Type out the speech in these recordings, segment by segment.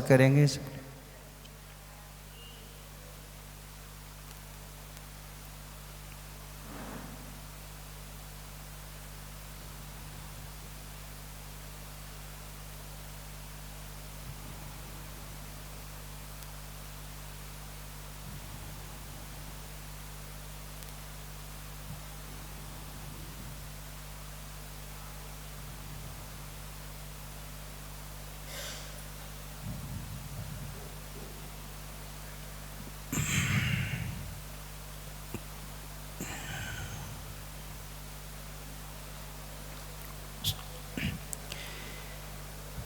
करेंगे।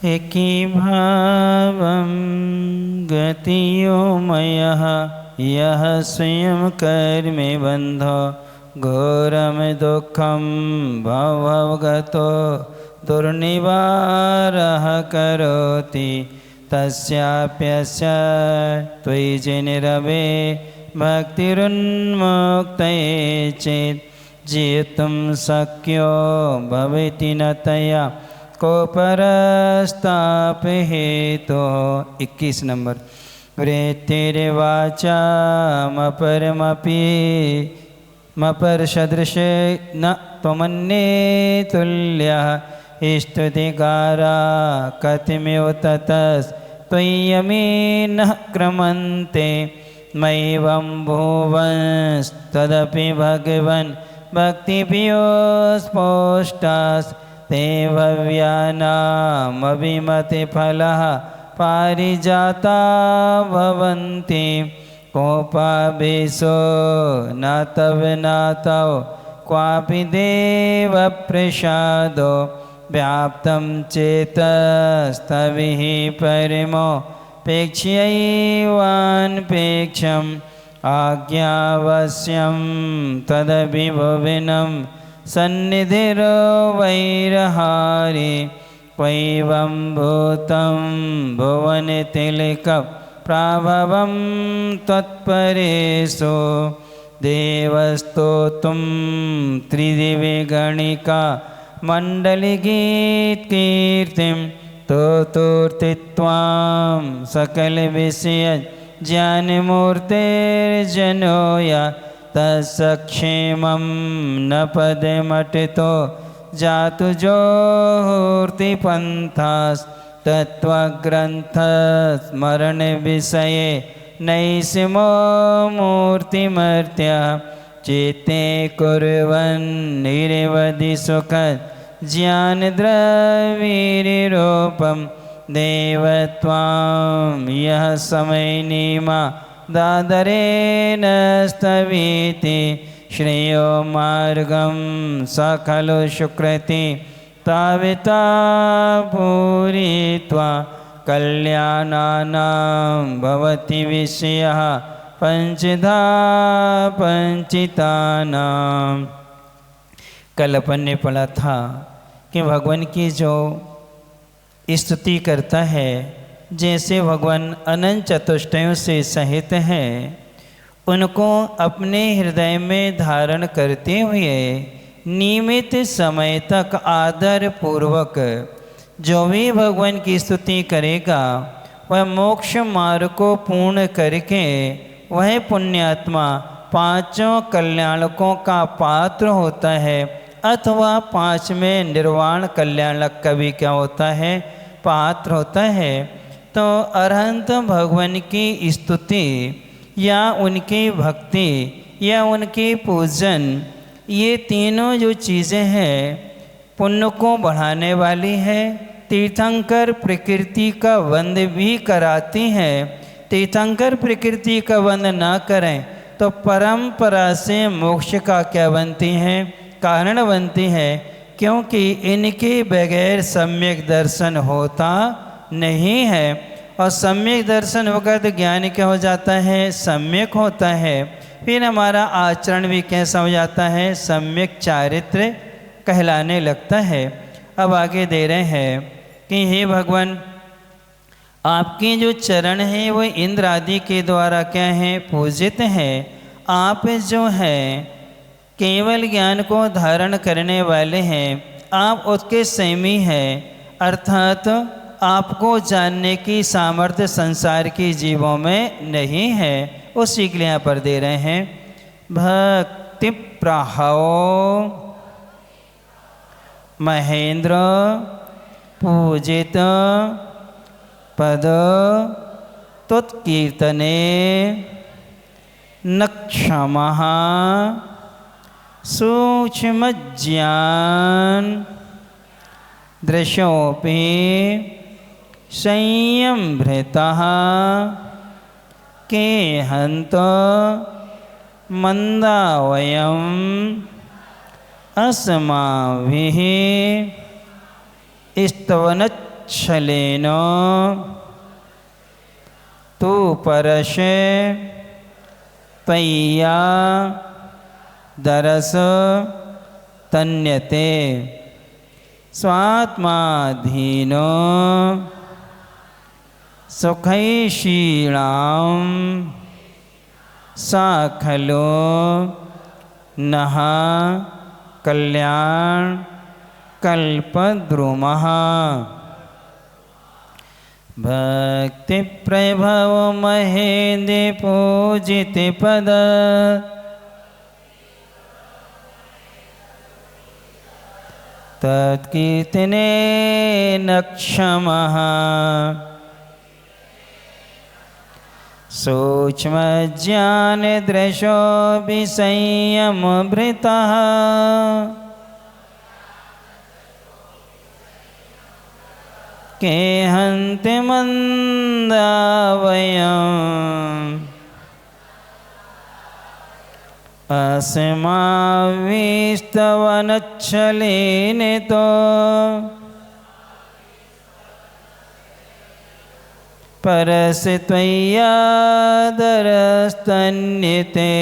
एकीभावं गतियोमयः यः स्वयं कर्मे बन्धो घोरं दुःखं भवगतो दुर्निवारः करोति तस्याप्यस्य त्वयि जिनिरवे भक्तिरुन्मुक्तये चेत् जेतुं शक्यो भवति न तया को परस्ताप हेतु। 21 नंबर। वृत्तिर्वाचा मपरमपि मपरसदृशे न त्वमन्ये तुल्यः स्तुतिकारा कतिमेव ततस्त्वय्यमीनः क्रमन्ते मयैवं भुवंस्तदपि भगवन् भक्तिभियोस्पोष्टास् ते भव्यानामभिमतिफलः पारिजाता भवन्ति कोपावेशो न तव नातौ क्वापि देवप्रसादो व्याप्तं चेतस्तविः परमोपेक्ष्यैवान्पेक्षम् आज्ञावश्यं तदभिभुविनं सन्निधिर्वैरहारि क्वैवं भूतं भुवनतिलकप्राभवं त्वत्परेषु देवस्तोतुं त्रिदिव्यगणिका मण्डलिगीतकीर्तिं तोतूर्तित्वां सकलविषयज्ञानमूर्तेर्जनो या तत्सक्षेमं न पदमटितो जातु जोहूर्तिपन्थास्तत्त्वग्रन्थस्मरणविषये नैषमो मूर्तिमर्त्य चित्ते कुर्वन्निरवधि सुखज्ञानद्रविरूपं देवत्वां यः समयनीमा दादरेण स्तवीति श्रेयो मार्गं स खलु सुकृति ताविता पूरित्वा कल्याणानां भवति विषयः पंचधा पंचितानां। कल अपन ने पढ़ा था कि भगवान की जो स्तुति करता है जैसे भगवान अनंत चतुष्टयों से सहित हैं उनको अपने हृदय में धारण करते हुए नियमित समय तक आदर पूर्वक जो भी भगवान की स्तुति करेगा वह मोक्ष मार्ग को पूर्ण करके वह पुण्यात्मा पांचों कल्याणकों का पात्र होता है अथवा पांचवें निर्वाण कल्याणक का भी क्या होता है पात्र होता है। तो अरहंत भगवान की स्तुति या उनकी भक्ति या उनकी पूजन ये तीनों जो चीज़ें हैं पुण्य को बढ़ाने वाली है। तीर्थंकर प्रकृति का वंद भी कराती हैं। तीर्थंकर प्रकृति का वंद ना करें तो परंपरा से मोक्ष का क्या बनती हैं कारण बनती है क्योंकि इनके बगैर सम्यक दर्शन होता नहीं है और सम्यक दर्शन होगा तो ज्ञान क्या हो जाता है सम्यक होता है। फिर हमारा आचरण भी कैसा हो जाता है सम्यक चारित्र कहलाने लगता है। अब आगे दे रहे हैं कि हे भगवान आपके जो चरण हैं वो इंद्र आदि के द्वारा क्या हैं पूजित हैं। आप जो हैं केवल ज्ञान को धारण करने वाले हैं। आप उसके सेमी हैं अर्थात आपको जानने की सामर्थ्य संसार की जीवों में नहीं है, उसी के लिए यहाँ पर दे रहे हैं। भक्ति प्रभाव महेंद्र पूजित पद त्वत्कीर्तने न क्षमः सूक्ष्म ज्ञान दृशोऽपि संयम्भृतः के हन्त मंदा वयम् अस्माभिः स्तवनच्छलेन तु परशे त्वय्या दरस तन्यते स्वात्माधीनो सुखैषीणां सा खलु नः कल्याण कल्पद्रुमः। भक्ति प्रभव महेंद्र पूजित पद तत्कीर्तने न क्षमः सूक्ष्म ज्ञान दृशो विसंयमभृतः के हन्ति मंदा वयम् अस्माभिस्तवनच्छलेन तो परस्य त्वय्या दरस्तन्यते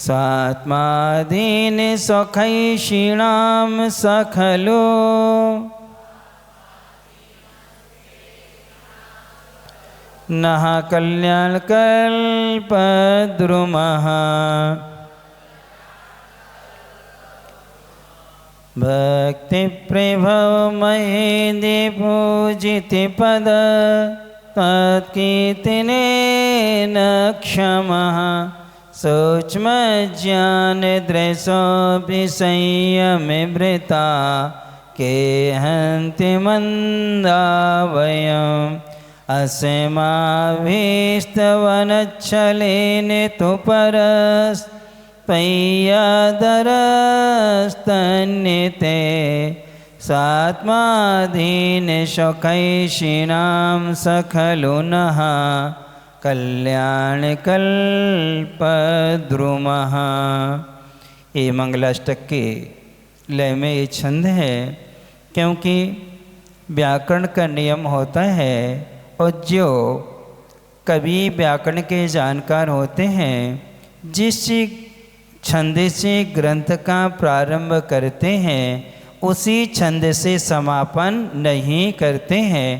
स्वात्माधीन सुखैषीणां स खलु नः कल्याण कल्पद्रुमः। भक्ति प्रभव महेंद्र पूजित पद तत्कीर्तने न क्षमः सूक्ष्म ज्ञान दृशो विसंयमभृता के हन्ति मंदा वयम् अस्माभिस्तवनच्छलेन तु परस्त्वय्या दरस्तन्यते स्वात्माधीन सुखैषीणां स खलु नः कल्याण कल्पद्रुमः। ये मंगलाष्टक के लय में ये छंद है, क्योंकि व्याकरण का नियम होता है और जो कवि व्याकरण के जानकार होते हैं जिस छंद से ग्रंथ का प्रारंभ करते हैं उसी छंद से समापन नहीं करते हैं,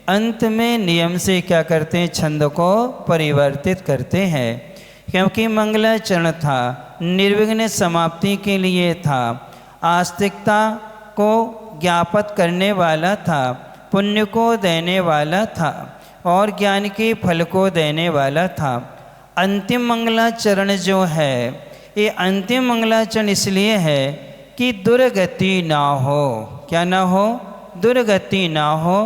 अंत में नियम से क्या करते हैं, छंद को परिवर्तित करते हैं। क्योंकि मंगलाचरण था, निर्विघ्न समाप्ति के लिए था, आस्तिकता को ज्ञापत करने वाला था, पुण्य को देने वाला था और ज्ञान के फल को देने वाला था। अंतिम मंगलाचरण जो है, ये अंतिम मंगलाचरण इसलिए है कि दुर्गति ना हो। क्या ना हो? दुर्गति ना हो।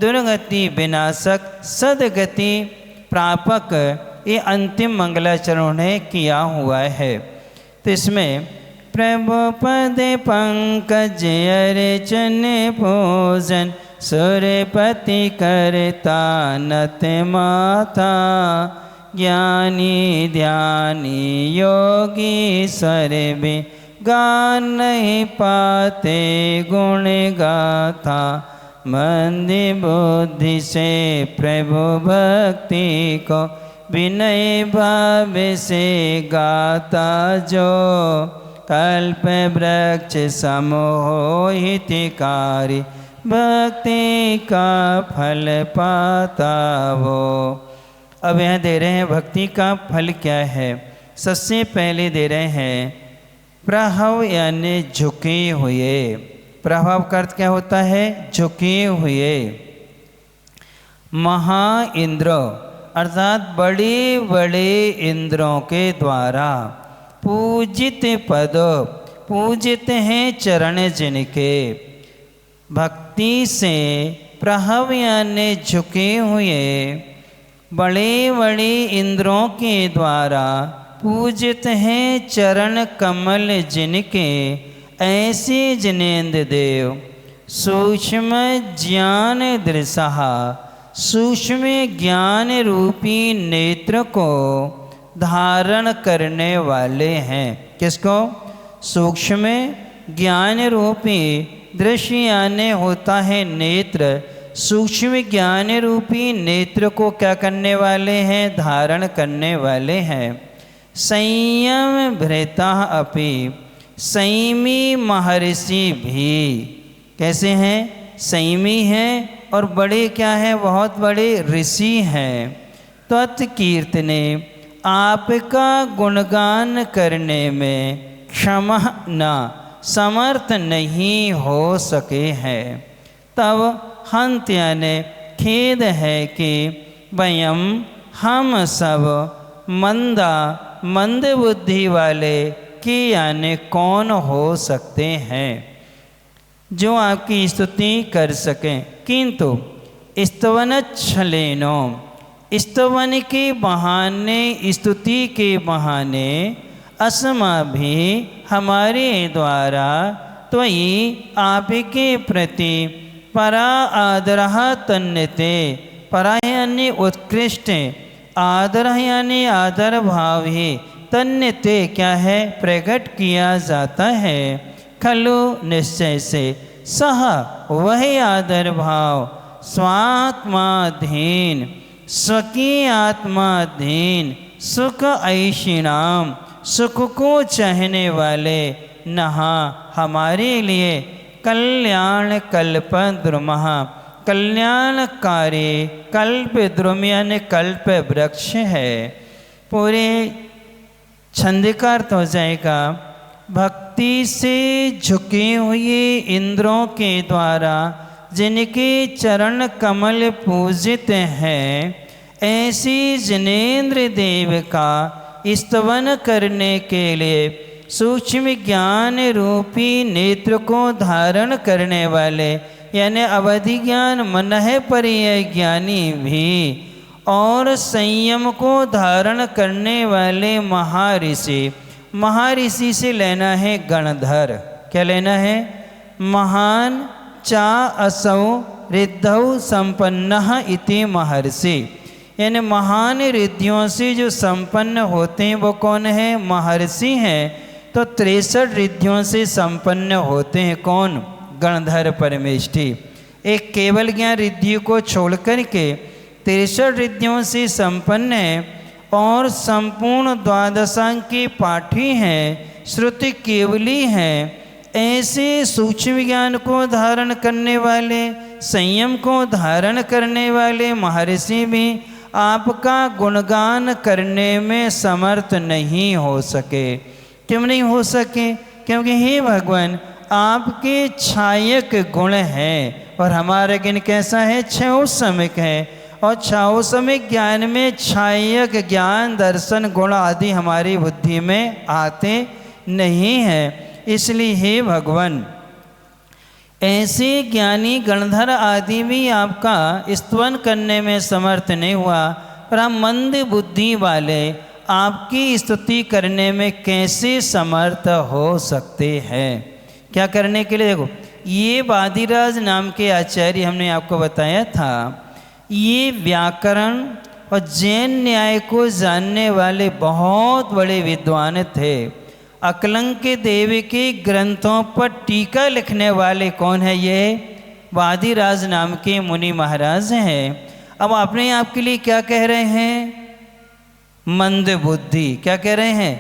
दुर्गति विनाशक सदगति प्रापक ये अंतिम मंगलाचरण ने किया हुआ है। तो इसमें प्रभु पद पंकज अर्चन पूजन सुरपति करता नत माता ज्ञानी ध्यानी योगी सर्वे गान नहीं पाते गुण गाथा मंदी बुद्धि से प्रभु भक्ति को विनय भाव से गाता जो कल्प वृक्ष समोहितकारी भक्ति का फल पाता वो। अब यहाँ दे रहे हैं भक्ति का फल क्या है। सबसे पहले दे रहे हैं प्रहव यानी झुके हुए। प्रभाव का अर्थ क्या होता है? झुके हुए। महा इंद्र अर्थात बड़े बड़े इंद्रों के द्वारा पूजित पद, पूजित हैं चरण जिनके, भक्ति से प्रभव यानी झुके हुए बड़े बड़े इंद्रों के द्वारा पूजित हैं चरण कमल जिनके, ऐसे जिनेन्द्र देव सूक्ष्म ज्ञान दृशः, सूक्ष्म ज्ञान रूपी नेत्र को धारण करने वाले हैं। किसको? सूक्ष्म ज्ञान रूपी दृश्य यानी होता है नेत्र, सूक्ष्म ज्ञान रूपी नेत्र को क्या करने वाले हैं? धारण करने वाले हैं। संयम भृता अपि, संयमी महर्षि भी कैसे हैं? संयमी हैं और बड़े क्या हैं? बहुत बड़े ऋषि हैं। तत्कीर्तने आपका गुणगान करने में क्षमा न समर्थ नहीं हो सके हैं। तब हंत यानी खेद है कि वयम हम सब मंदा मंद बुद्धि वाले कि यानी कौन हो सकते हैं जो आपकी स्तुति कर सकें। किंतु स्तवन छलेनो, स्तवन के बहाने, स्तुति के बहाने अस्मा भी हमारे द्वारा त्वयि आपके प्रति परा आदरः तन्यते, परा यानी उत्कृष्ट, आदर यानी आदर भाव ही, तन्यते क्या है? प्रकट किया जाता है। खलु निश्चय से, सह वह आदर भाव स्वात्माधीन, स्वकी आत्माधीन, सुख ऐशिणाम, सुख को चाहने वाले, नहा हमारे लिए कल्याण कल्प द्रुमः, कल्याणकारी कल्प द्रुम यानी कल्प वृक्ष है। पूरे छंद का अर्थ हो जाएगा, भक्ति से झुके हुए इंद्रों के द्वारा जिनके चरण कमल पूजित हैं, ऐसी जिनेन्द्र देव का स्तवन करने के लिए सूक्ष्म ज्ञान रूपी नेत्र को धारण करने वाले यानी अवधि ज्ञान मनः परिय ज्ञानी भी और संयम को धारण करने वाले महर्षि, महर्षि से लेना है गणधर। क्या लेना है? महान चा असौ रिद्धौ संपन्नः इति महर्षि, यानी महान रिद्धियों से जो संपन्न होते हैं वो कौन है? महर्षि हैं। तो 63 रिद्धियों से संपन्न होते हैं कौन? गणधर परमेष्ठी। एक केवल ज्ञान रिद्धि को छोड़ करके 63 रिद्धियों से संपन्न है और संपूर्ण द्वादशांग के पाठी हैं, श्रुति केवली हैं। ऐसे सूक्ष्म ज्ञान को धारण करने वाले, संयम को धारण करने वाले महर्षि भी आपका गुणगान करने में समर्थ नहीं हो सके। क्यों नहीं हो सके? क्योंकि हे भगवान आपके छायक गुण हैं और हमारा ज्ञान कैसा है? क्षयोसमिक है और क्षयोसमिक ज्ञान में छायक ज्ञान दर्शन गुण आदि हमारी बुद्धि में आते नहीं हैं। इसलिए हे भगवान ऐसे ज्ञानी गणधर आदि भी आपका स्तवन करने में समर्थ नहीं हुआ, पर हम मंद बुद्धि वाले आपकी स्तुति करने में कैसे समर्थ हो सकते हैं? क्या करने के लिए? देखो, ये वादिराज नाम के आचार्य हमने आपको बताया था, ये व्याकरण और जैन न्याय को जानने वाले बहुत बड़े विद्वान थे। अकलंक देव के ग्रंथों पर टीका लिखने वाले कौन है? ये वादिराज नाम के मुनि महाराज हैं। अब अपने आप के लिए क्या कह रहे हैं? मंद बुद्धि। क्या कह रहे हैं?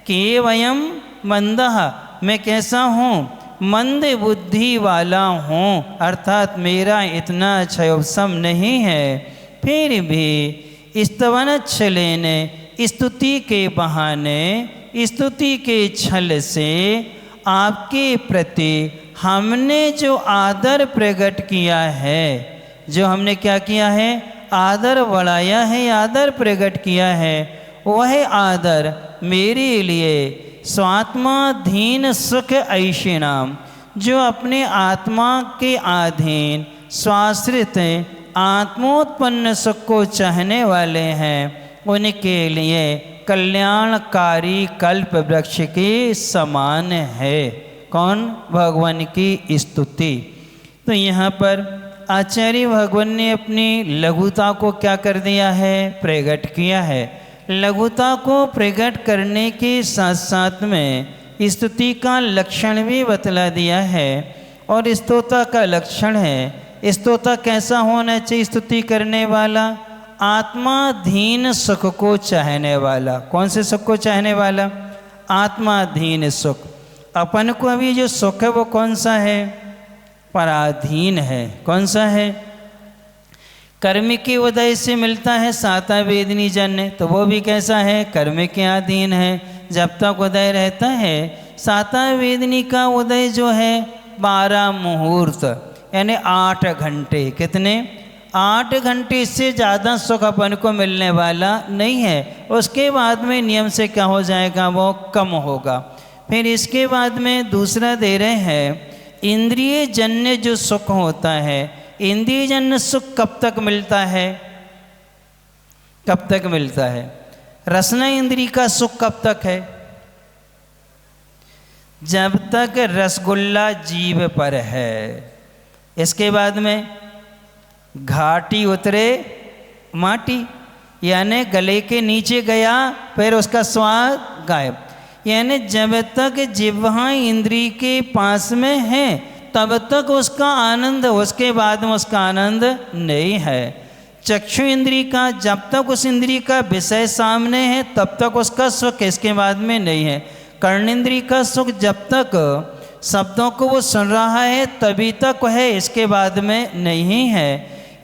कि वयम मंदः, मैं कैसा हूँ? मंद बुद्धि वाला हूँ, अर्थात मेरा इतना क्षयोपम नहीं है। फिर भी स्तवन छलेने, स्तुति के बहाने, स्तुति के छल से आपके प्रति हमने जो आदर प्रकट किया है, जो हमने क्या किया है, आदर बढ़ाया है, आदर प्रकट किया है, वह आदर मेरे लिए स्वात्माधीन सुख ऐशिणाम, जो अपने आत्मा के अधीन स्वाश्रित आत्मोत्पन्न सुख को चाहने वाले हैं, उनके लिए कल्याणकारी कल्प वृक्ष के समान है। कौन? भगवान की स्तुति। तो यहाँ पर आचार्य भगवान ने अपनी लघुता को क्या कर दिया है, प्रकट किया है। लघुता को प्रकट करने के साथ साथ में स्तुति का लक्षण भी बतला दिया है। और स्तोता का लक्षण है, स्तोता कैसा होना चाहिए? स्तुति करने वाला आत्माधीन सुख को चाहने वाला। कौन से सुख को चाहने वाला? आत्माधीन सुख। अपन को अभी जो सुख है वो कौन सा है? पराधीन है। कौन सा है? कर्म के उदय से मिलता है साता वेदनी जन्य, तो वो भी कैसा है? कर्म के अधीन है। जब तक उदय रहता है, साता वेदनी का उदय जो है 12 मुहूर्त यानी 8 घंटे। कितने? 8 घंटे से ज़्यादा सुख अपन को मिलने वाला नहीं है। उसके बाद में नियम से क्या हो जाएगा? वो कम होगा। फिर इसके बाद में दूसरा दे रहे हैं इंद्रिय जन्य जो सुख होता है। इंद्रिय जन्य सुख कब तक मिलता है? कब तक मिलता है? रसना इंद्रिय का सुख कब तक है? जब तक रसगुल्ला जीभ पर है। इसके बाद में घाटी उतरे माटी, यानी गले के नीचे गया फिर उसका स्वाद गायब। यानी जब तक जिह्वा इंद्रिय के पास में है तब तक उसका आनंद, उसके बाद में उसका आनंद नहीं है। चक्षु इंद्रिय का जब तक उस इंद्रिय का विषय सामने है तब तक उसका सुख, इसके बाद में नहीं है। कर्णेंद्रिय का सुख जब तक शब्दों को वो सुन रहा है तभी तक है, इसके बाद में नहीं है।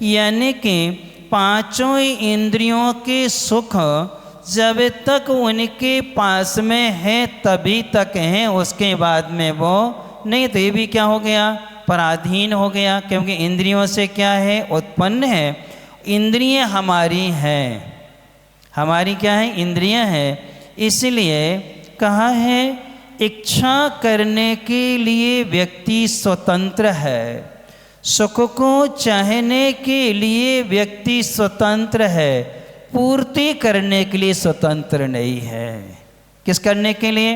यानी कि पांचों इंद्रियों के सुख जब तक उनके पास में है तभी तक हैं, उसके बाद में वो नहीं। तो ये भी क्या हो गया? पराधीन हो गया, क्योंकि इंद्रियों से क्या है? उत्पन्न है। इंद्रियां हमारी हैं, हमारी क्या है? इंद्रियां हैं। इसलिए कहा है इच्छा करने के लिए व्यक्ति स्वतंत्र है, सुख को चाहने के लिए व्यक्ति स्वतंत्र है, पूर्ति करने के लिए स्वतंत्र नहीं है। किस करने के लिए?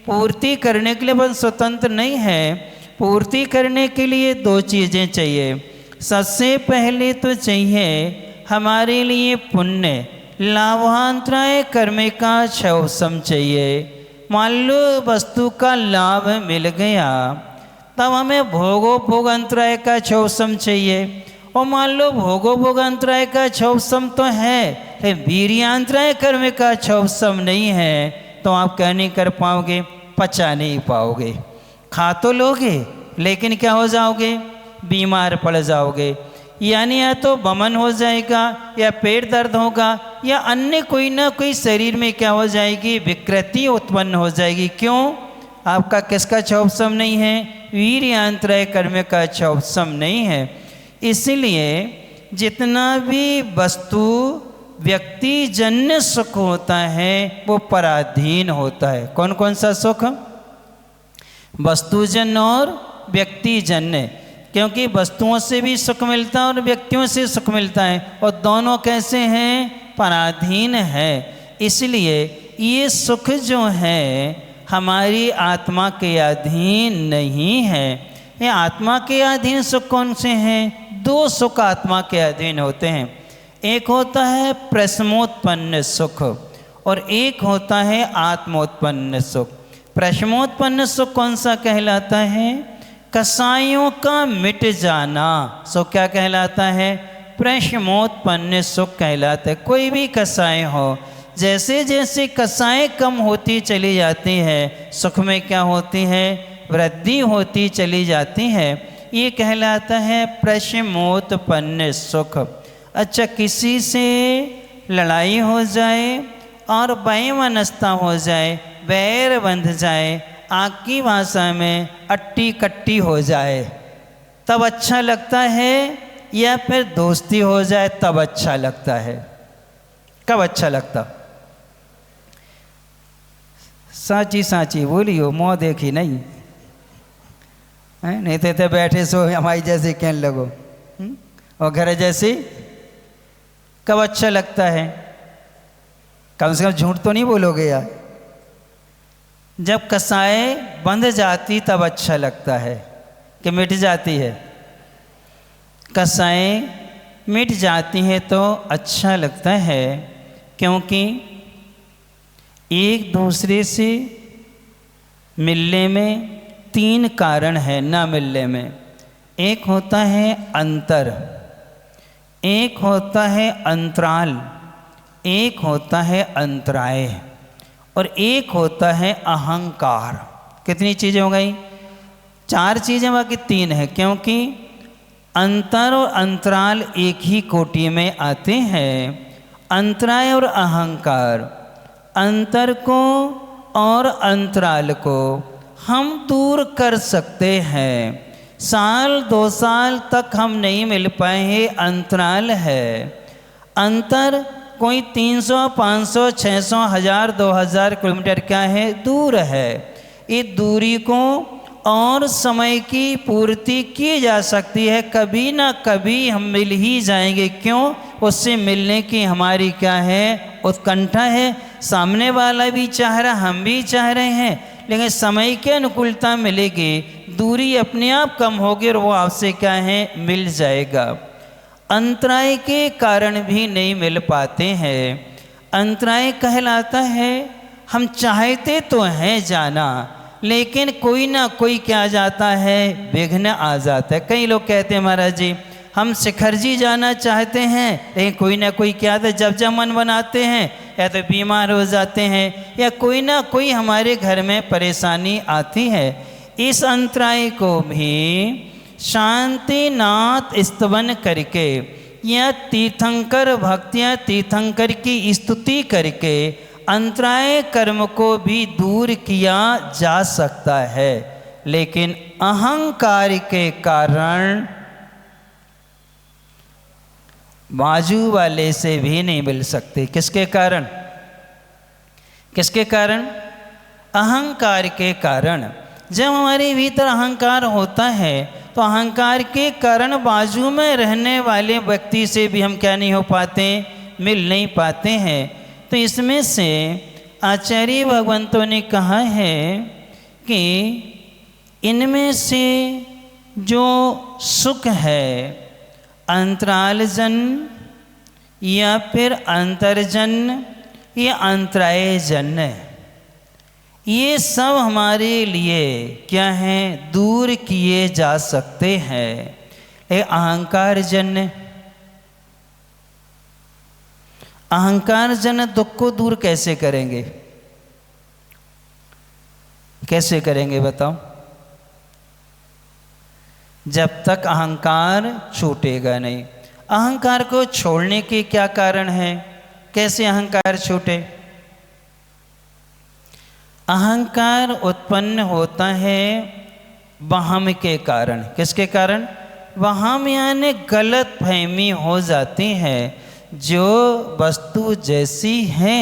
पूर्ति करने के लिए बस स्वतंत्र नहीं है। पूर्ति करने के लिए 2 चीज़ें चाहिए। सबसे पहले तो चाहिए हमारे लिए पुण्य, लाभांतराय कर्म का क्षौसम चाहिए। मान लो वस्तु का लाभ मिल गया तब हमें भोगो भोगांतराय का क्षौसम चाहिए। और मान लो भोगो भोगांतराय का क्षौसम तो है, वीर्यांतराय कर्म का क्षौसम नहीं है, तो आप क्या नहीं कर पाओगे? पचा नहीं पाओगे। खा तो लोगे लेकिन क्या हो जाओगे? बीमार पड़ जाओगे। यानी या तो बमन हो जाएगा, या पेट दर्द होगा, या अन्य कोई ना कोई शरीर में क्या हो जाएगी? विकृति उत्पन्न हो जाएगी। क्यों? आपका किसका क्षौसम नहीं है? वीर्यांतराय कर्म का क्षौसम नहीं है। इसलिए जितना भी वस्तु व्यक्ति जन्य सुख होता है वो पराधीन होता है। कौन कौन सा सुख? वस्तुजन्य और व्यक्ति जन्य। क्योंकि वस्तुओं से भी सुख मिलता है और व्यक्तियों से सुख मिलता है, और दोनों कैसे हैं? पराधीन है। इसलिए ये सुख जो है हमारी आत्मा के अधीन नहीं है। ये आत्मा के अधीन सुख कौन से हैं? 2 सुख आत्मा के अधीन होते हैं। एक होता है प्रश्नोत्पन्न सुख और एक होता है आत्मोत्पन्न सुख। प्रश्नोत्पन्न सुख कौन सा कहलाता है? कसायों का मिट जाना सुख क्या कहलाता है? प्रश्नोत्पन्न सुख कहलाता है। कोई भी कसाय हो, जैसे जैसे कसाएं कम होती चली जाती है, सुख में क्या होती है? वृद्धि होती चली जाती है। ये कहलाता है प्रश्नोत्पन्न सुख। अच्छा, किसी से लड़ाई हो जाए और वैमनस्यता हो जाए, बैर बंध जाए, आग की भाषा में अट्टी कट्टी हो जाए तब अच्छा लगता है, या फिर दोस्ती हो जाए तब अच्छा लगता है? कब अच्छा लगता? साची साची बोलियो, मुँह देखी नहीं है, नहीं तो बैठे सो हमारी जैसे कहने लगो और घर जैसे। कब अच्छा लगता है? कम से कम झूठ तो नहीं बोलोगे यार। जब कसाई बंध जाती तब अच्छा लगता है कि मिट जाती है? कसाई मिट जाती है तो अच्छा लगता है, क्योंकि एक दूसरे से मिलने में 3 कारण है ना मिलने में। एक होता है अंतर, एक होता है अंतराल, एक होता है अंतराय, और एक होता है अहंकार। कितनी चीज़ें हो गई? 4 चीज़ें, बाकी 3 है, क्योंकि अंतर और अंतराल एक ही कोटि में आते हैं। अंतराय और अहंकार, अंतर को और अंतराल को हम दूर कर सकते हैं। साल 2 साल तक हम नहीं मिल पाए हैं, अंतराल है। अंतर कोई 300, 500, 600, 1000, 2000 किलोमीटर क्या है? दूर है। ये दूरी को और समय की पूर्ति की जा सकती है, कभी ना कभी हम मिल ही जाएंगे। क्यों? उससे मिलने की हमारी क्या है? उत्कंठा है। सामने वाला भी चाह रहा, हम भी चाह रहे हैं, लेकिन समय के अनुकूलता मिलेगी, दूरी अपने आप कम होगी और वो आपसे क्या है? मिल जाएगा। अंतराय के कारण भी नहीं मिल पाते हैं। अंतराय कहलाता है हम चाहते तो हैं जाना, लेकिन कोई ना कोई क्या जाता है? विघ्न आ जाता है। कई लोग कहते हैं महाराज जी हम शिखर जी जाना चाहते हैं, लेकिन कोई ना कोई क्या था, जब जब मन बनाते हैं या तो बीमार हो जाते हैं, या कोई ना कोई हमारे घर में परेशानी आती है। इस अंतराय को भी शांतिनाथ स्तवन करके या तीर्थंकर भक्तियाँ तीर्थंकर की स्तुति करके अंतराय कर्म को भी दूर किया जा सकता है। लेकिन अहंकार के कारण बाजू वाले से भी नहीं मिल सकते। किसके कारण? किसके कारण? अहंकार के कारण। जब हमारे भीतर अहंकार होता है तो अहंकार के कारण बाजू में रहने वाले व्यक्ति से भी हम क्या नहीं हो पाते? मिल नहीं पाते हैं। तो इसमें से आचार्य भगवंतों ने कहा है कि इनमें से जो सुख है अंतरालजन या फिर अंतर्जन या अंतरायजन, ये सब हमारे लिए क्या है? दूर किए जा सकते हैं। अहंकार जन्य, अहंकार जन दुख को दूर कैसे करेंगे? कैसे करेंगे बताओ? जब तक अहंकार छूटेगा नहीं। अहंकार को छोड़ने के क्या कारण है? कैसे अहंकार छूटे? अहंकार उत्पन्न होता है वहम के कारण। किसके कारण? वहम यानी गलत फहमी हो जाती है। जो वस्तु जैसी है,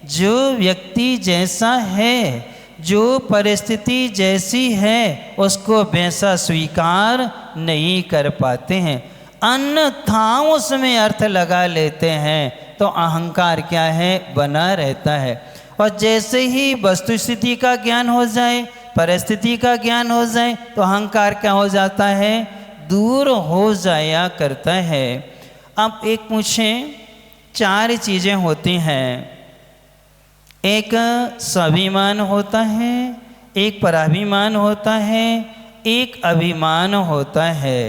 जो व्यक्ति जैसा है, जो परिस्थिति जैसी है, उसको वैसा स्वीकार नहीं कर पाते हैं, अन्यथा उसमें अर्थ लगा लेते हैं, तो अहंकार क्या है? बना रहता है। और जैसे ही वस्तु स्थिति का ज्ञान हो जाए, परिस्थिति का ज्ञान हो जाए, तो अहंकार क्या हो जाता है? दूर हो जाया करता है। अब एक पूछें, 4 चीज़ें होती हैं। एक स्वाभिमान होता है, एक पराभिमान होता है, एक अभिमान होता है।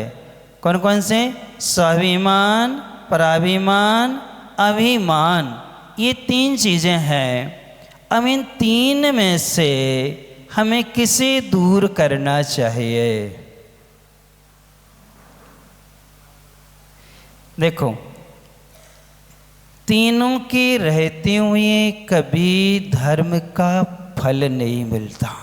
कौन कौन से? स्वाभिमान, पराभिमान, अभिमान, ये 3 चीज़ें हैं। अब इन 3 में से हमें किसे दूर करना चाहिए? देखो, तीनों के रहते हुए कभी धर्म का फल नहीं मिलता।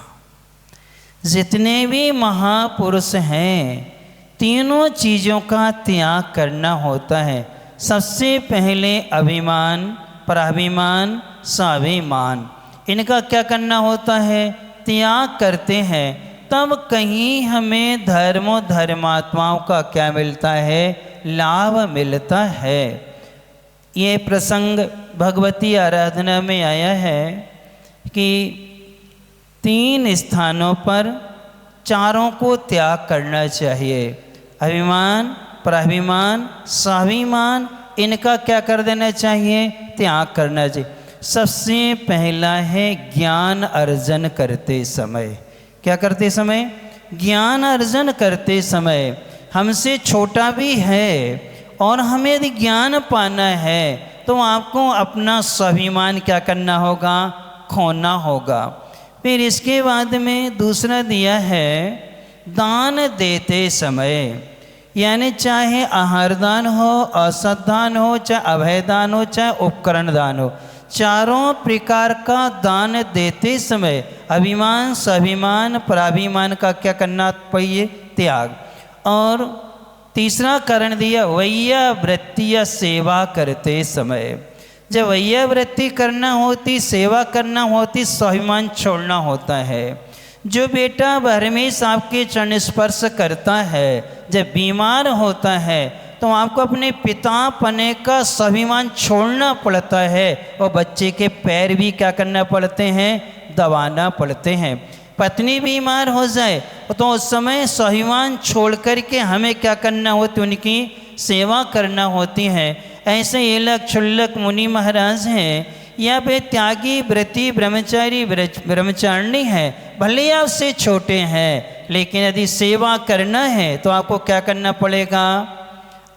जितने भी महापुरुष हैं तीनों चीज़ों का त्याग करना होता है। सबसे पहले अभिमान, पराभिमान, स्वाभिमान, इनका क्या करना होता है, त्याग करते हैं। तब कहीं हमें धर्मात्माओं का क्या मिलता है, लाभ मिलता है। ये प्रसंग भगवती आराधना में आया है कि 3 स्थानों पर चारों को त्याग करना चाहिए। अभिमान, पराभिमान, स्वाभिमान, इनका क्या कर देना चाहिए, त्याग करना चाहिए। सबसे पहला है ज्ञान अर्जन करते समय। क्या करते समय, ज्ञान अर्जन करते समय हमसे छोटा भी है और हमें यदि ज्ञान पाना है तो आपको अपना स्वाभिमान क्या करना होगा, खोना होगा। फिर इसके बाद में दूसरा दिया है दान देते समय, यानी चाहे आहार दान हो, औषध दान हो, चाहे अभय दान हो, चाहे उपकरण दान हो, चारों प्रकार का दान देते समय अभिमान, स्वाभिमान, पराभिमान का क्या करना चाहिए, त्याग। और तीसरा कारण दिया वैया वृत्ति या सेवा करते समय। जब वैया वृत्ति करना होती, सेवा करना होती, स्वाभिमान छोड़ना होता है। जो बेटा हमेश आपके चरण स्पर्श करता है, जब बीमार होता है तो आपको अपने पिता पने का स्वाभिमान छोड़ना पड़ता है और बच्चे के पैर भी क्या करना पड़ते हैं, दबाना पड़ते हैं। पत्नी बीमार हो जाए तो उस समय स्वाभिमान छोड़ करके हमें क्या करना होती, उनकी सेवा करना होती है। ऐसे एलक क्षुल्लक मुनि महाराज हैं या फिर त्यागी, व्रती, ब्रह्मचारी, ब्रह्मचारिणी है, भले आपसे छोटे हैं, लेकिन यदि सेवा करना है तो आपको क्या करना पड़ेगा,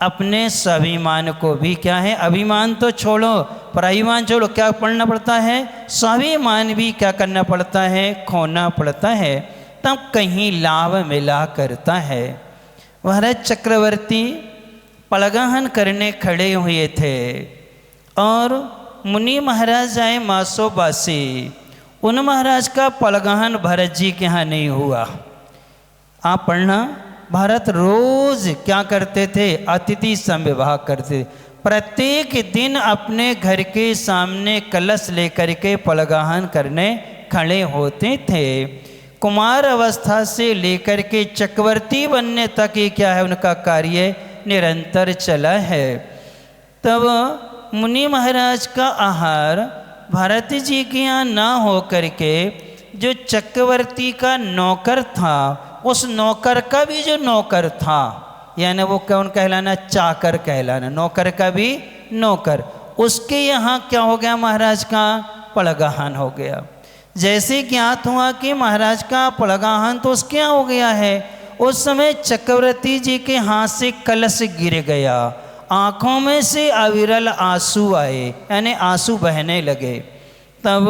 अपने स्वाभिमान को भी क्या है, अभिमान तो छोड़ो, पराभिमान छोड़ो, क्या पढ़ना पड़ता है, स्वाभिमान भी क्या करना पड़ता है, खोना पड़ता है। तब कहीं लाभ मिला करता है। महाराज चक्रवर्ती पलगाहन करने खड़े हुए थे और मुनि महाराज आए मासोबासी। उन महाराज का पलगाहन भरत जी के यहाँ नहीं हुआ। आप पढ़ना, भरत रोज क्या करते थे, अतिथि संविवाह करते। प्रत्येक दिन अपने घर के सामने कलश लेकर के पलगाहन करने खड़े होते थे। कुमार अवस्था से लेकर के चक्रवर्ती बनने तक ये क्या है, उनका कार्य निरंतर चला है। तब मुनि महाराज का आहार भरत जी के यहाँ ना हो करके जो चक्रवर्ती का नौकर था, उस नौकर का भी जो नौकर था, यानी वो कौन कहलाना, चाकर कहलाना, नौकर का भी नौकर, उसके यहाँ क्या हो गया, महाराज का पलगाहन हो गया। जैसे ज्ञात हुआ कि महाराज का पलगाहन तो उसके यहाँ हो गया है, उस समय चक्रवर्ती जी के हाथ से कलश गिर गया, आँखों में से अविरल आंसू आए, यानी आंसू बहने लगे। तब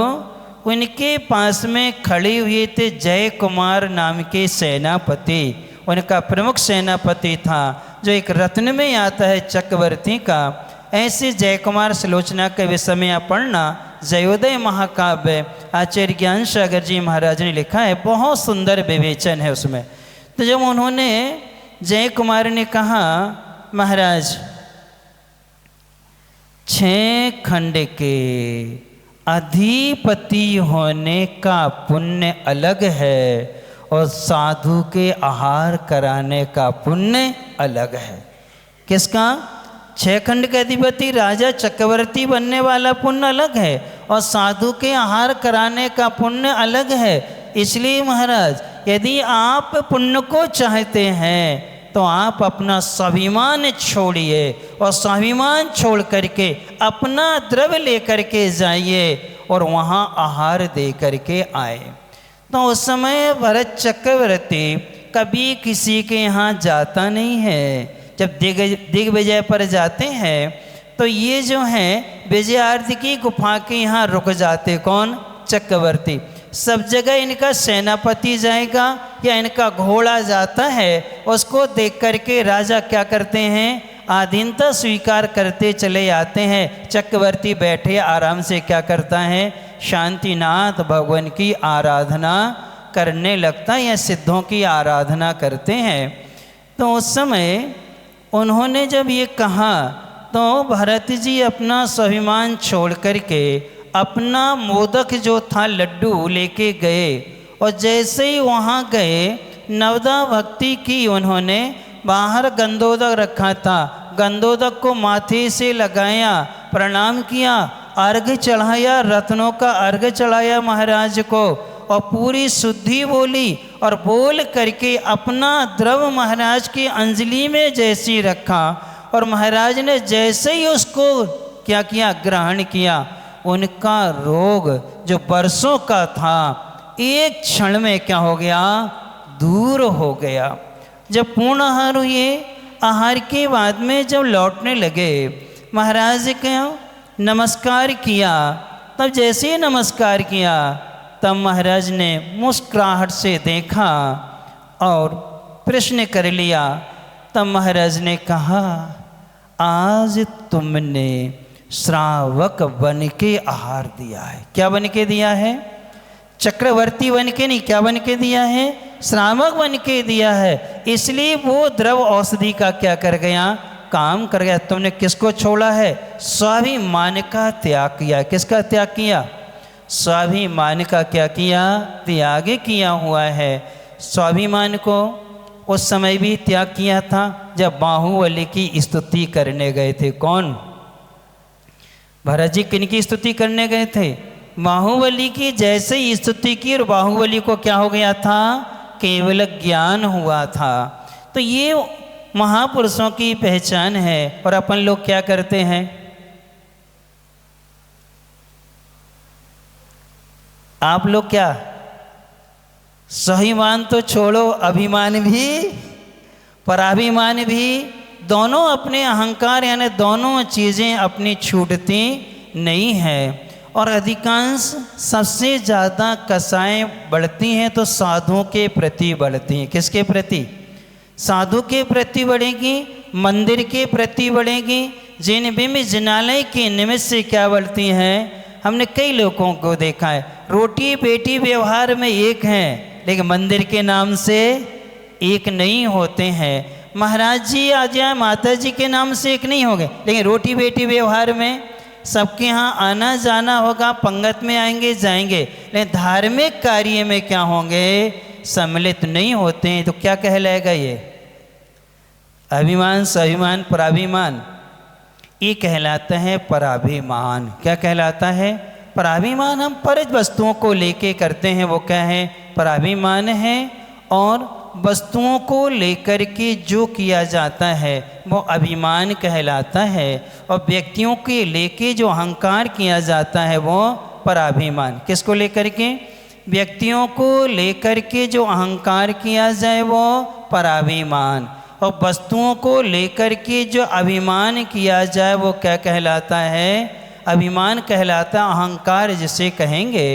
उनके पास में खड़े हुए थे जय कुमार नाम के सेनापति, उनका प्रमुख सेनापति था, जो एक रत्न में आता है चक्रवर्ती का। ऐसे जय कुमार सुलोचना के विषय में आप पढ़ना, जयोदय महाकाव्य आचार्य ज्ञान सागर जी महाराज ने लिखा है, बहुत सुंदर विवेचन है उसमें। तो जब उन्होंने जय कुमार ने कहा, महाराज 6 खंड के अधिपति होने का पुण्य अलग है और साधु के आहार कराने का पुण्य अलग है। किसका? 6 खंड के अधिपति राजा चक्रवर्ती बनने वाला पुण्य अलग है और साधु के आहार कराने का पुण्य अलग है। इसलिए महाराज, यदि आप पुण्य को चाहते हैं तो आप अपना स्वाभिमान छोड़िए और स्वाभिमान छोड़ करके अपना द्रव्य लेकर के जाइए और वहाँ आहार दे करके आए। तो उस समय भरत चक्रवर्ती कभी किसी के यहाँ जाता नहीं है। जब दिग्विजय पर जाते हैं तो ये जो है विजयार्थ की गुफा के यहाँ रुक जाते। कौन? चक्रवर्ती। सब जगह इनका सेनापति जाएगा या इनका घोड़ा जाता है, उसको देख करके राजा क्या करते हैं, आधीनता स्वीकार करते चले आते हैं। चक्रवर्ती बैठे आराम से क्या करता है, शांतिनाथ भगवान की आराधना करने लगता है या सिद्धों की आराधना करते हैं। तो उस समय उन्होंने जब ये कहा तो भरत जी अपना स्वाभिमान छोड़ करके अपना मोदक जो था लड्डू लेके गए, और जैसे ही वहाँ गए नवदा भक्ति की उन्होंने। बाहर गंधोदक रखा था, गंधोदक को माथे से लगाया, प्रणाम किया, अर्घ चढ़ाया, रत्नों का अर्घ चढ़ाया महाराज को, और पूरी शुद्धि बोली और बोल करके अपना द्रव महाराज की अंजलि में जैसी रखा, और महाराज ने जैसे ही उसको क्या किया, ग्रहण किया, उनका रोग जो बरसों का था एक क्षण में क्या हो गया, दूर हो गया। जब पूर्ण आहार हुए, आहार के बाद में जब लौटने लगे, महाराज के नमस्कार किया, तब जैसे ही नमस्कार किया तब महाराज ने मुस्कुराहट से देखा और प्रश्न कर लिया। तब महाराज ने कहा, आज तुमने श्रावक बन के आहार दिया है। क्या बन के दिया है? चक्रवर्ती बन के नहीं, क्या बन के दिया है? श्रावक बन के दिया है। इसलिए वो द्रव औषधि का क्या कर गया, काम कर गया। तुमने किसको छोड़ा है? स्वाभिमान का त्याग किया। किसका त्याग किया? स्वाभिमान का क्या किया? त्याग किया हुआ है। स्वाभिमान को उस समय भी त्याग किया था जब बाहुबली की स्तुति करने गए थे। कौन? भरत जी किनकी स्तुति करने गए थे? बाहुबली की। जैसे ही स्तुति की और बाहुबली को क्या हो गया था, केवल ज्ञान हुआ था। तो ये महापुरुषों की पहचान है। और अपन लोग क्या करते हैं? आप लोग क्या, स्वाभिमान तो छोड़ो, अभिमान भी पराभिमान भी, दोनों अपने अहंकार यानी दोनों चीज़ें अपनी छूटती नहीं है। और अधिकांश सबसे ज़्यादा कसाएं बढ़ती हैं तो साधुओं के प्रति बढ़ती हैं। किसके प्रति? साधु के प्रति बढ़ेगी, मंदिर के प्रति बढ़ेगी, जिन बिंब जिनालय के निमित्त से क्या बढ़ती हैं। हमने कई लोगों को देखा है, रोटी बेटी व्यवहार में एक हैं लेकिन मंदिर के नाम से एक नहीं होते हैं। महाराज जी आ जाए, माता जी के नाम से एक नहीं हो गए, लेकिन रोटी बेटी व्यवहार में सबके यहाँ आना जाना होगा, पंगत में आएंगे जाएंगे, लेकिन धार्मिक कार्य में क्या होंगे, सम्मिलित नहीं होते हैं। तो क्या कहलाएगा ये? अभिमान, स्वाभिमान, पराभिमान। ये कहलाता है पराभिमान। क्या कहलाता है? पराभिमान। हम पर वस्तुओं को लेके करते हैं, वो क्या है? पराभिमान है। और वस्तुओं को लेकर के जो किया जाता है वो अभिमान कहलाता है। और व्यक्तियों के लेके जो अहंकार किया जाता है वो पराभिमान। किसको लेकर के? व्यक्तियों को लेकर के जो अहंकार किया जाए वो पराभिमान। और वस्तुओं को लेकर के जो अभिमान किया जाए वो क्या कहलाता है? अभिमान कहलाता, अहंकार जिसे कहेंगे।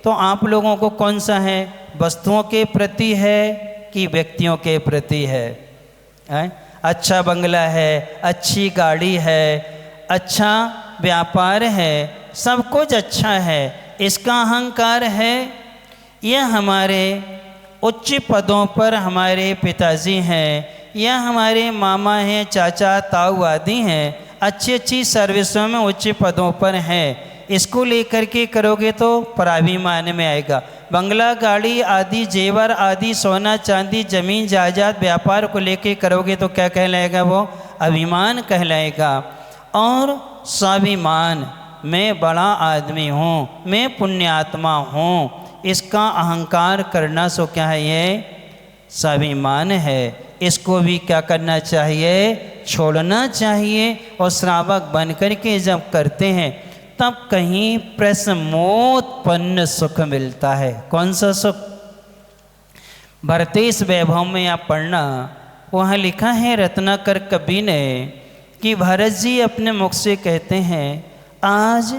तो आप लोगों को कौन सा है? वस्तुओं के प्रति है कि व्यक्तियों के प्रति है? अच्छा बंगला है, अच्छी गाड़ी है, अच्छा व्यापार है, सब कुछ अच्छा है, इसका अहंकार है। यह हमारे उच्च पदों पर हमारे पिताजी हैं, या हमारे मामा हैं, चाचा ताऊ आदि हैं, अच्छी अच्छी सर्विसों में उच्च पदों पर हैं। इसको लेकर के करोगे तो पराभिमान में आएगा। बंगला गाड़ी आदि जेवर आदि सोना चांदी जमीन जायदाद व्यापार को लेके करोगे तो क्या कहलाएगा? वो अभिमान कहलाएगा। और स्वाभिमान, मैं बड़ा आदमी हूँ, मैं पुण्यात्मा हूँ, इसका अहंकार करना सो क्या है? ये स्वाभिमान है। इसको भी क्या करना चाहिए? छोड़ना चाहिए। और श्रावक बन करके जब करते हैं तब कहीं प्रसमोत्पन्न सुख मिलता है। कौन सा सुख? भरतेश वैभव में आप पढ़ना, वहाँ लिखा है रत्नाकर कवि ने कि भरत जी अपने मुख से कहते हैं, आज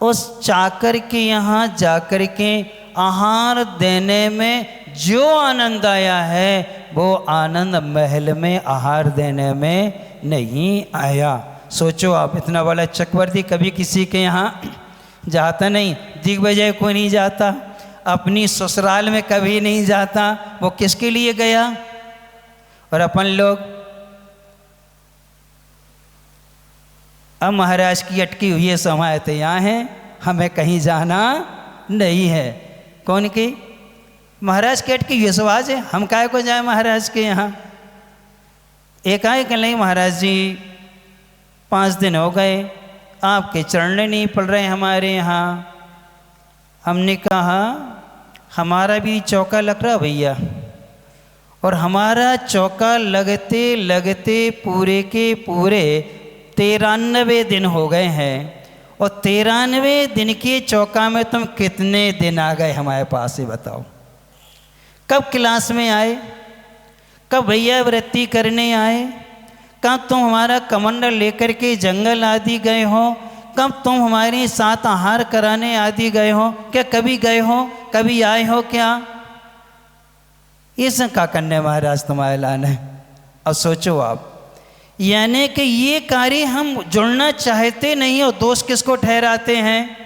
उस चाकर के यहाँ जाकर के आहार देने में जो आनंद आया है वो आनंद महल में आहार देने में नहीं आया। सोचो आप, इतना बड़ा चक्रवर्ती कभी किसी के यहाँ जाता नहीं, दिग्विजय को नहीं जाता। अपनी ससुराल में कभी नहीं जाता, वो किसके लिए गया? और अपन लोग अब महाराज की अटकी हुई है समायत यहाँ है, हमें कहीं जाना नहीं है। कौन की? महाराज की अटकी हुई समाज है, हम काहे को जाए महाराज के यहाँ? एकाएक नहीं महाराज जी 5 दिन हो गए आपके चरण नहीं पड़ रहे हमारे यहाँ। हमने कहा हमारा भी चौका लग रहा भैया, और हमारा चौका लगते लगते पूरे के पूरे 93 दिन हो गए हैं। और 93 दिन के चौका में तुम कितने दिन आ गए हमारे पास से बताओ? कब क्लास में आए? कब भैया वृत्ति करने आए? कब तुम हमारा कमंडल लेकर के जंगल आदि गए हो? कब तुम हमारे साथ आहार कराने आदि गए हो? क्या कभी गए हो? कभी आए हो क्या? ये सब का करने महाराज तुम्हारे लान है। अब सोचो आप, यानी कि ये कार्य हम जुड़ना चाहते नहीं हो, दोस्त किसको ठहराते हैं?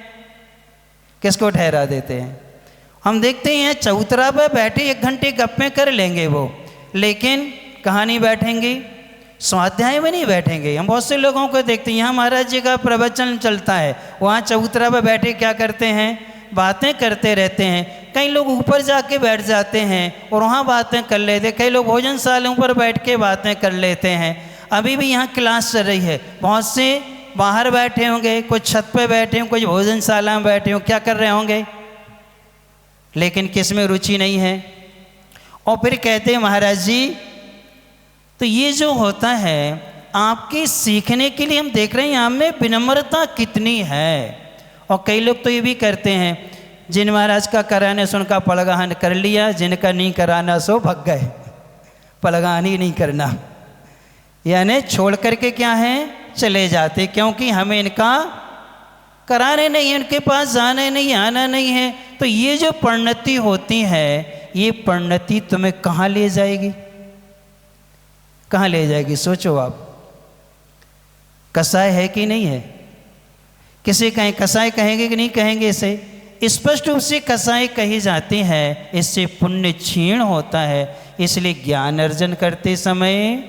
किसको ठहरा देते हैं? हम देखते हैं चौतरा पर बैठे 1 घंटे गप्पे कर लेंगे वो, लेकिन कहाँ नहीं बैठेंगे? स्वाध्याय में नहीं बैठेंगे। हम बहुत से लोगों को देखते हैं, यहाँ महाराज जी का प्रवचन चलता है, वहाँ चौतरा पर बैठे क्या करते हैं? बातें करते रहते हैं। कई लोग ऊपर जाके बैठ जाते हैं और वहाँ बातें कर लेते हैं। कई लोग भोजनशालाओं पर बैठ के बातें कर लेते हैं। अभी भी यहाँ क्लास चल रही है, बहुत से बाहर बैठे होंगे, कुछ छत पे बैठे होंगे, कुछ भोजनशाला में बैठे होंगे, क्या कर रहे होंगे? लेकिन किस में रुचि नहीं है। और फिर कहते हैं महाराज जी, तो ये जो होता है आपके सीखने के लिए हम देख रहे हैं यहाँ में विनम्रता कितनी है। और कई लोग तो ये भी करते हैं, जिन महाराज का कराने सो उनका पलगान कर लिया, जिनका नहीं कराना सो भग गए, पलगान ही नहीं करना, यानी छोड़ करके क्या है चले जाते, क्योंकि हमें इनका कराने नहीं है, इनके पास जाना नहीं, आना नहीं है। तो ये जो परिणति होती है, ये परिणति तुम्हें कहाँ ले जाएगी? कहाँ ले जाएगी? सोचो आप। कसाय है कि नहीं है? किसे कहें कसाय कहेंगे कि नहीं कहेंगे? इसे स्पष्ट रूप से कसाई कही जाती है। इससे पुण्य क्षीण होता है, इसलिए ज्ञान अर्जन करते समय,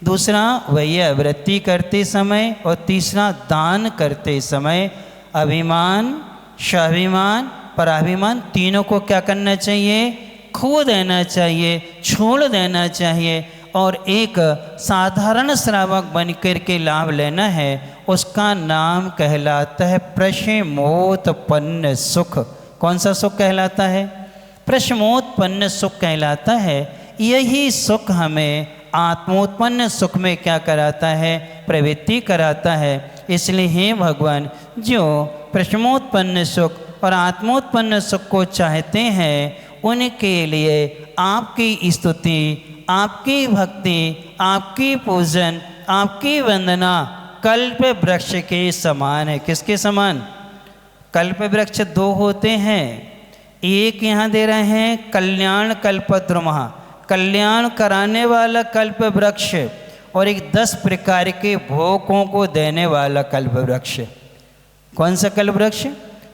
दूसरा वैया वृत्ति करते समय, और तीसरा दान करते समय अभिमान, स्वाभिमान, पराभिमान तीनों को क्या करना चाहिए? खो देना चाहिए, छोड़ देना चाहिए, और एक साधारण श्रावक बनकर के लाभ लेना है। उसका नाम कहलाता है प्रशमोत्पन्न सुख। कौन सा सुख कहलाता है? प्रशमोत्पन्न सुख कहलाता है। यही सुख हमें आत्मोत्पन्न सुख में क्या कराता है? प्रवृत्ति कराता है। इसलिए हे भगवान, जो प्रशमोत्पन्न सुख और आत्मोत्पन्न सुख को चाहते हैं, उनके लिए आपकी स्तुति, आपकी भक्ति, आपकी पूजन, आपकी वंदना कल्प वृक्ष के समान है। किसके समान? कल्प वृक्ष 2 होते हैं। एक यहाँ दे रहे हैं कल्याण कल्पद्रुमः, कल्याण कराने वाला कल्प वृक्ष, और एक 10 प्रकार के भोगों को देने वाला कल्प वृक्ष। कौन सा कल्प वृक्ष?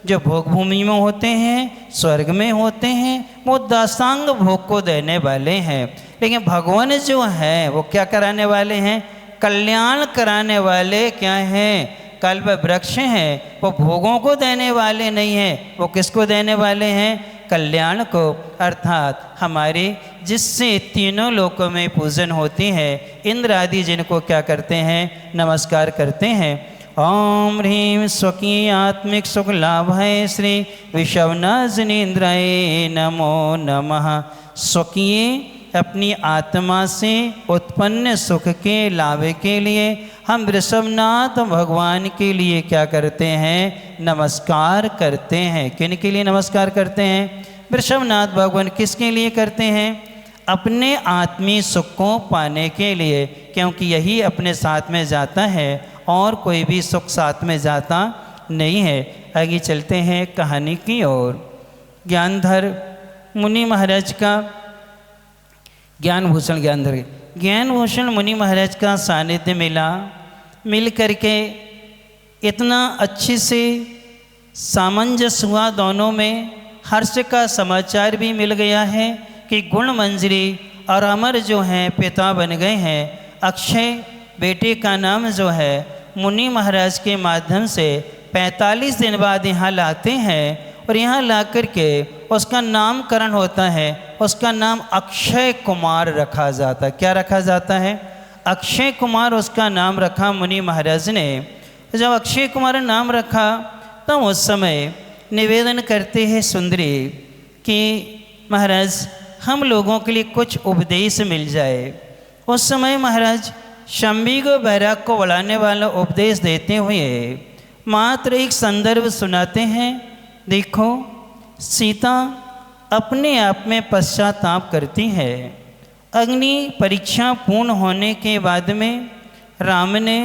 जो भोग भूमि में होते हैं, स्वर्ग में होते हैं, वो दासांग भोग को देने वाले हैं। लेकिन भगवान जो है वो क्या कराने वाले हैं? कल्याण कराने वाले क्या हैं? कल्प वृक्ष हैं। वो भोगों को देने वाले नहीं हैं, वो किसको देने वाले हैं? कल्याण को, अर्थात हमारे जिससे तीनों लोकों में पूजन होती है। इंद्र आदि जिनको क्या करते हैं? नमस्कार करते हैं। ओम ह्रीं स्वकीय आत्मिक सुख लाभ है श्री विषवनाजनेन्द्राय नमो नमः। स्वकीय अपनी आत्मा से उत्पन्न सुख के लाभ के लिए हम वृषभनाथ भगवान के लिए क्या करते हैं? नमस्कार करते हैं। किन के लिए नमस्कार करते हैं? वृषभनाथ भगवान। किसके लिए करते हैं? अपने आत्मीय सुख को पाने के लिए, क्योंकि यही अपने साथ में जाता है और कोई भी सुख साथ में जाता नहीं है। आगे चलते हैं कहानी की ओर। ज्ञानधर मुनि महाराज का ज्ञानभूषण मुनि महाराज का सानिध्य मिला। मिल करके इतना अच्छे से सामंजस्य हुआ दोनों में, हर्ष का समाचार भी मिल गया है कि गुणमंजरी और अमर जो हैं पिता बन गए हैं। अक्षय बेटे का नाम जो है मुनि महाराज के माध्यम से 45 दिन बाद यहाँ लाते हैं और यहाँ ला कर के उसका नामकरण होता है। उसका नाम अक्षय कुमार रखा जाता है। क्या रखा जाता है? अक्षय कुमार उसका नाम रखा मुनि महाराज ने। जब अक्षय कुमार नाम रखा तब उस समय निवेदन करते हैं सुंदरी कि महाराज हम लोगों के लिए कुछ उपदेश मिल जाए। उस समय महाराज शंभी को बैराग को बुलाने वाला उपदेश देते हुए मात्र एक संदर्भ सुनाते हैं। देखो, सीता अपने आप में पश्चाताप करती है। अग्नि परीक्षा पूर्ण होने के बाद में राम ने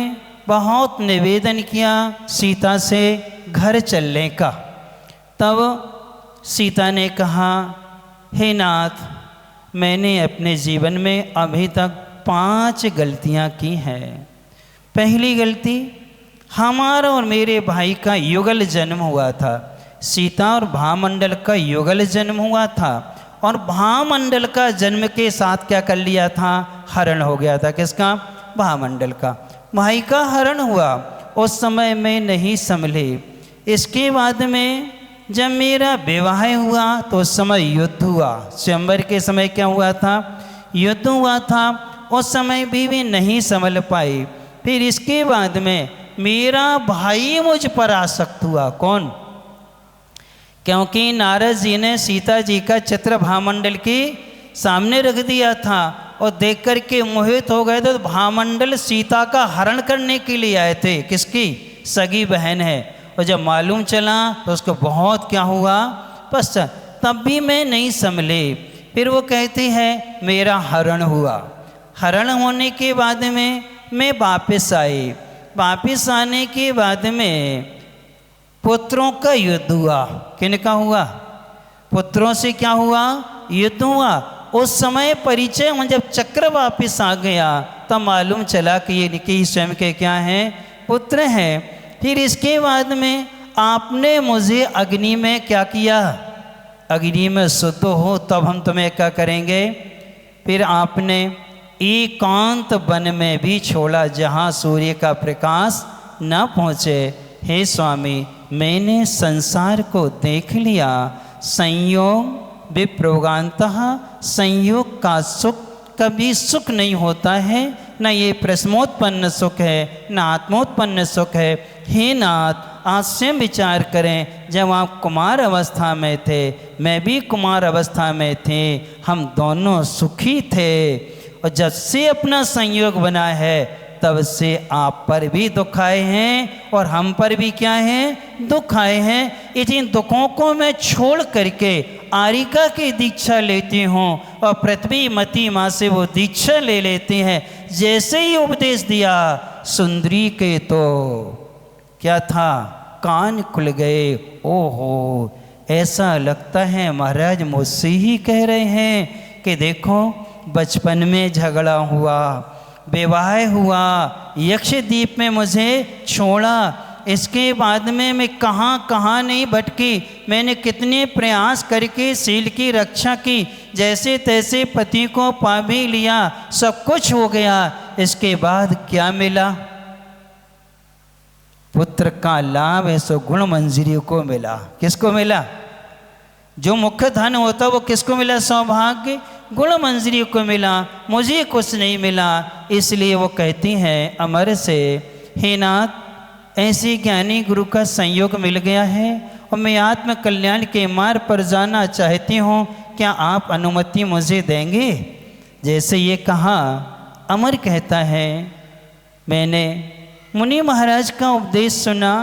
बहुत निवेदन किया सीता से घर चलने का। तब सीता ने कहा, हे नाथ, मैंने अपने जीवन में अभी तक 5 गलतियां की हैं। पहली गलती, हमारा और मेरे भाई का युगल जन्म हुआ था। सीता और भामंडल का युगल जन्म हुआ था और भामंडल का जन्म के साथ क्या कर लिया था? हरण हो गया था। किसका? भामंडल का। भाई का हरण हुआ। उस समय में नहीं संभले। इसके बाद में जब मेरा विवाह हुआ तो उस समय युद्ध हुआ। स्वयंवर के समय क्या हुआ था? युद्ध हुआ था। उस समय भी नहीं संभल पाई। फिर इसके बाद में मेरा भाई मुझ पर आसक्त हुआ। कौन? क्योंकि नारद जी ने सीता जी का चित्र भामंडल के सामने रख दिया था और देख कर के मोहित हो गए थे। तो भामंडल सीता का हरण करने के लिए आए थे। किसकी? सगी बहन है। और जब मालूम चला तो उसको बहुत क्या हुआ? पश्चात। तब भी मैं नहीं संभले। फिर वो कहती है मेरा हरण हुआ। हरण होने के बाद में मैं वापस आई। वापस आने के बाद में पुत्रों का युद्ध हुआ। किनका हुआ? पुत्रों से क्या हुआ? युद्ध हुआ। उस समय परिचय में जब चक्र वापस आ गया तब मालूम चला कि ये इनके स्वयं के क्या हैं? पुत्र हैं। फिर इसके बाद में आपने मुझे अग्नि में क्या किया? अग्नि में शुद्ध हो तब हम तुम्हें क्या करेंगे? फिर आपने एकांत वन में भी छोड़ा जहाँ सूर्य का प्रकाश न पहुँचे। हे स्वामी, मैंने संसार को देख लिया। संयोग विप्रोगांतः, संयोग का सुख कभी सुख नहीं होता है। न ये प्रश्नोत्पन्न सुख है न आत्मोत्पन्न सुख है। हे नाथ, आज स्वयं विचार करें। जब आप कुमार अवस्था में थे, मैं भी कुमार अवस्था में थे, हम दोनों सुखी थे। और जब से अपना संयोग बना है तब से आप पर भी दुख आए हैं और हम पर भी क्या हैं? दुख आए हैं। इन दुखों को मैं छोड़ करके आरिका की दीक्षा लेती हूँ और पृथ्वी मती माँ से वो दीक्षा ले लेते हैं। जैसे ही उपदेश दिया सुंदरी के तो क्या था? कान खुल गए। ओहो, ऐसा लगता है महाराज मुझसे ही कह रहे हैं कि देखो, बचपन में झगड़ा हुआ, विवाह हुआ, यक्षद्वीप में मुझे छोड़ा, इसके बाद में मैं कहाँ कहाँ नहीं भटकी। मैंने कितने प्रयास करके शील की रक्षा की, जैसे तैसे पति को पा भी लिया, सब कुछ हो गया। इसके बाद क्या मिला? पुत्र का लाभ है सो गुण मंजरी को मिला। किसको मिला? जो मुख्य धन होता वो किसको मिला? सौभाग्य गुण मंजरी को मिला। मुझे कुछ नहीं मिला। इसलिए वो कहती हैं अमर से, हे नाथ, ऐसे ज्ञानी गुरु का संयोग मिल गया है और मैं आत्म कल्याण के मार्ग पर जाना चाहती हूँ। क्या आप अनुमति मुझे देंगे? जैसे ये कहा, अमर कहता है, मैंने मुनि महाराज का उपदेश सुना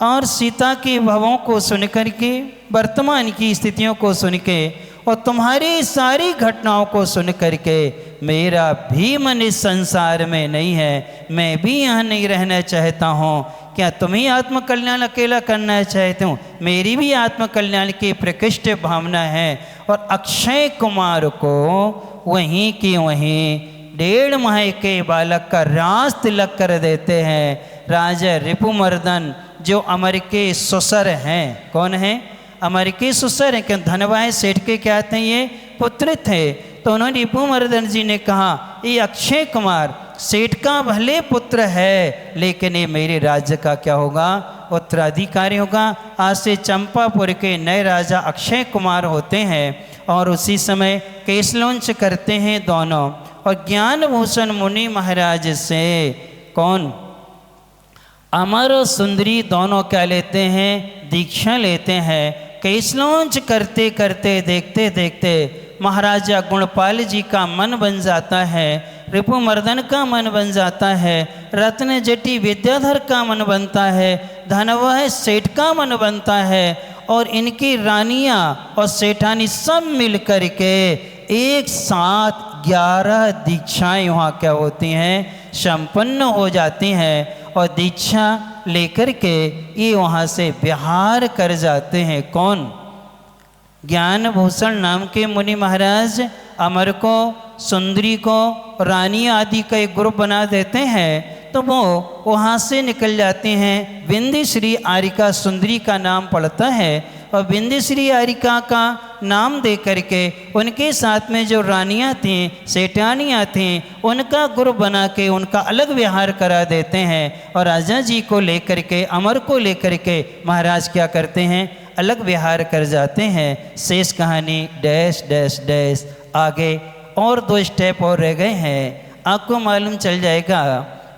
और सीता के भावों को सुन करके, वर्तमान की स्थितियों को सुन के और तुम्हारी सारी घटनाओं को सुन करके मेरा भी मन इस संसार में नहीं है। मैं भी यहाँ नहीं रहना चाहता हूँ। क्या तुम ही आत्मकल्याण अकेला करना चाहते हो? मेरी भी आत्मकल्याण की प्रकृष्ट भावना है। और अक्षय कुमार को वहीं की वहीं 1.5 माह के बालक का राज तिलक कर देते हैं। राजा रिपुमर्दन जो अमर के ससुर हैं, कौन हैं? अमेरिकी सुसर हैं कि धनवाय सेठ के क्या थे, ये पुत्र थे। तो उन्होंने रिपुमर्दन जी ने कहा ये अक्षय कुमार सेठ का भले पुत्र है, लेकिन ये मेरे राज्य का क्या होगा, उत्तराधिकारी होगा। आज से चंपापुर के नए राजा अक्षय कुमार होते हैं और उसी समय केसलौंच करते हैं दोनों। और ज्ञान भूषण मुनि महाराज से कौन, अमर और सुंदरी दोनों क्या लेते हैं, दीक्षा लेते हैं। केसलौंच करते करते देखते देखते महाराजा गुणपाल जी का मन बन जाता है, रिपुमर्दन का मन बन जाता है, रत्न जटी विद्याधर का मन बनता है, धनवह सेठ का मन बनता है, और इनकी रानियां और सेठानी सब मिल कर के एक साथ 11 दीक्षाएं वहाँ क्या होती हैं, संपन्न हो जाती हैं। और दीक्षा लेकर के ये वहाँ से विहार कर जाते हैं। कौन, ज्ञान भूषण नाम के मुनि महाराज अमर को, सुंदरी को, रानी आदि का एक ग्रुप बना देते हैं। तो वो वहाँ से निकल जाते हैं। बिंदीश्री आरिका सुंदरी का नाम पड़ता है और बिंदीश्री आरिका का नाम दे करके उनके साथ में जो रानियाँ थीं, सेठानियाँ थीं, उनका ग्रुप बना के उनका अलग विहार करा देते हैं। और राजा जी को लेकर के, अमर को लेकर के महाराज क्या करते हैं, अलग विहार कर जाते हैं। शेष कहानी डैश डैश डैश। आगे और 2 स्टेप और रह गए हैं, आपको मालूम चल जाएगा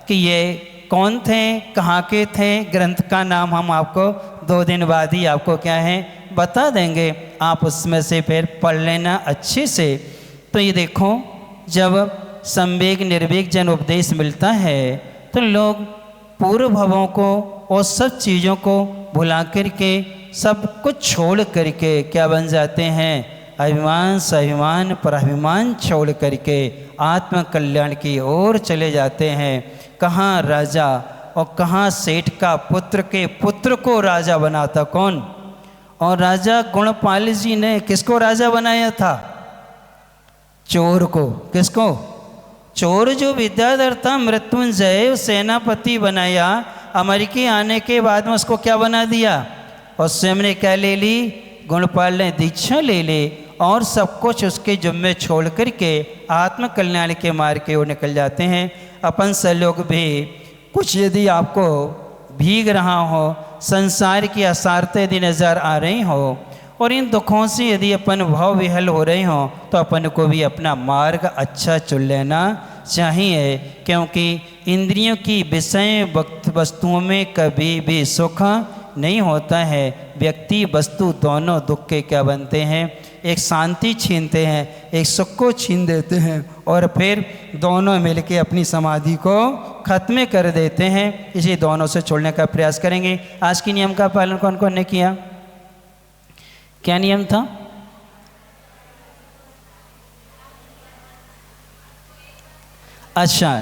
कि ये कौन थे, कहाँ के थे। ग्रंथ का नाम हम आपको 2 दिन बाद ही आपको क्या है बता देंगे, आप उसमें से फिर पढ़ लेना अच्छे से। तो ये देखो, जब संवेग निर्वेग जन उपदेश मिलता है तो लोग पूर्व भवों को और सब चीज़ों को भुला करके सब कुछ छोड़ करके क्या बन जाते हैं, अभिमान स्वाभिमान पर अभिमान छोड़ करके आत्म कल्याण की ओर चले जाते हैं। कहाँ राजा और कहाँ सेठ का पुत्र के पुत्र को राजा बनाता कौन, और राजा गुणपाल जी ने किसको राजा बनाया था, चोर को। किसको, चोर जो विद्याधर था मृत्युंजय सेनापति बनाया। अमेरिकी आने के बाद में उसको क्या बना दिया, और स्वयं ने क्या ले ली, गुणपाल ने दीक्षा ले ली और सब कुछ उसके जुम्मे छोड़ करके आत्म कल्याण के मार्ग की ओर निकल जाते हैं। अपन से लोग भी कुछ यदि आपको भीग रहा हो, संसार की असारते यदि नज़र आ रही हो और इन दुखों से यदि अपन भाव विहल हो रहे हो, तो अपन को भी अपना मार्ग अच्छा चुन लेना चाहिए। क्योंकि इंद्रियों की विषय वस्तुओं में कभी भी सुख नहीं होता है। व्यक्ति वस्तु दोनों दुख के क्या बनते हैं, एक शांति छीनते हैं, एक सुख को छीन देते हैं और फिर दोनों मिलके अपनी समाधि को खत्म कर देते हैं। इसी दोनों से छोड़ने का प्रयास करेंगे। आज की नियम का पालन कौन कौन ने किया, क्या नियम था, अच्छा